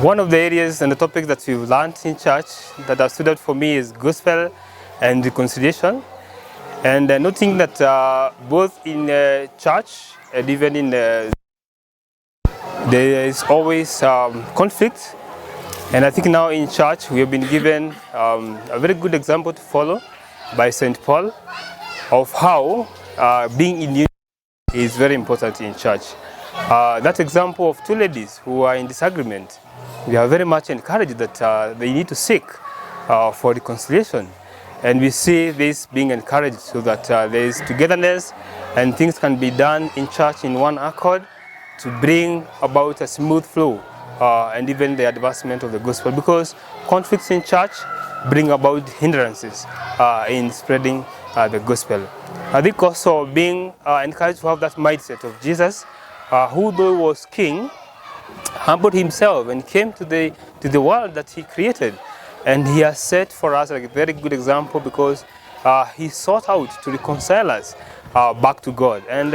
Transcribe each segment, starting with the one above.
One of the areas and the topics that we've learned in church that have stood out for me is gospel and reconciliation. And noting that both in church and even in there is always conflict. And I think now in church we have been given a very good example to follow by St. Paul of how being in unity is very important in church. That example of two ladies who are in disagreement, we are very much encouraged that they need to seek for reconciliation. And we see this being encouraged so that there is togetherness and things can be done in church in one accord to bring about a smooth flow and even the advancement of the gospel, because conflicts in church bring about hindrances in spreading the gospel. I think also being encouraged to have that mindset of Jesus, who though he was king, humbled himself and came to the world that he created. And he has set for us like a very good example, because he sought out to reconcile us back to God. And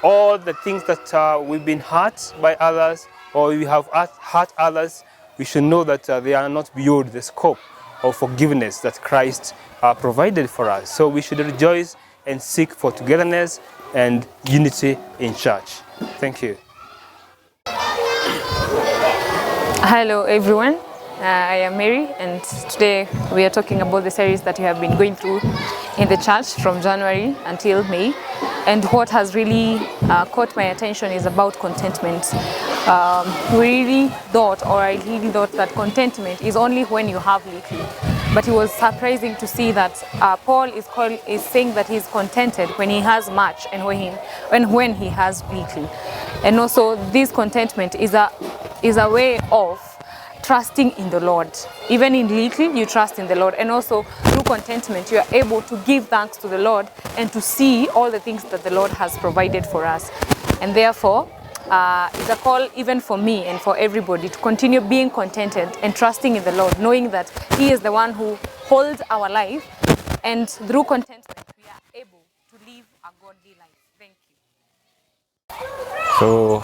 all the things that we've been hurt by others, or we have hurt others, we should know that they are not beyond the scope of forgiveness that Christ provided for us. So we should rejoice and seek for togetherness and unity in church. Thank you. Hello everyone, I am Mary, and today we are talking about the series that we have been going through in the church from January until May. And what has really caught my attention is about contentment. I really thought that contentment is only when you have little. But it was surprising to see that Paul is saying that he's contented when he has much and when he has little. And also this contentment is a way of trusting in the Lord. Even in little, you trust in the Lord. And also through contentment, you are able to give thanks to the Lord and to see all the things that the Lord has provided for us. And therefore, it's a call even for me and for everybody to continue being contented and trusting in the Lord, knowing that He is the one who holds our life. And through contentment, we are able to live a godly life. Thank you. So,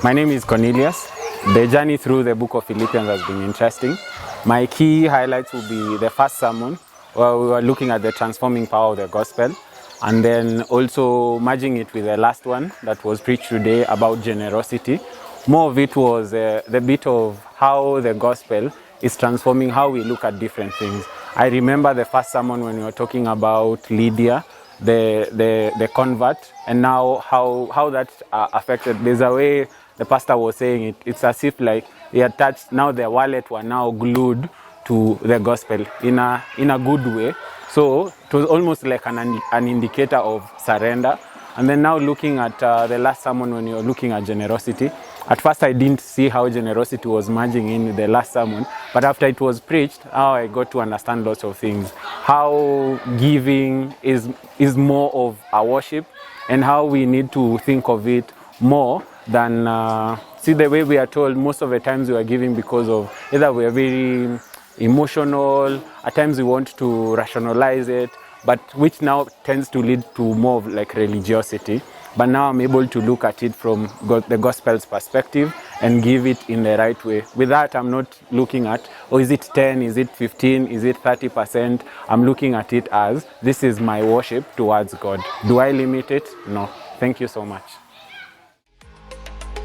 my name is Cornelius. The journey through the book of Philippians has been interesting. My key highlights will be the first sermon, where we were looking at the transforming power of the gospel, and then also merging it with the last one that was preached today about generosity. More of it was the bit of how the gospel is transforming how we look at different things. I remember the first sermon when we were talking about Lydia, the convert, and now how that affected. There's a way the pastor was saying it. It's as if like they had touched, now their wallet were now glued to the gospel in a good way. So it was almost like an indicator of surrender. And then now looking at the last sermon when you were looking at generosity, at first I didn't see how generosity was merging in the last sermon, but after it was preached, I got to understand lots of things. How giving is more of a worship, and how we need to think of it more than, see the way we are told most of the times we are giving because of either we are very emotional, at times we want to rationalize it, but which now tends to lead to more of like religiosity. But now I'm able to look at it from the gospel's perspective and give it in the right way. With that, I'm not looking at, is it 10, is it 15, is it 30%? I'm looking at it as, this is my worship towards God. Do I limit it? No. Thank you so much.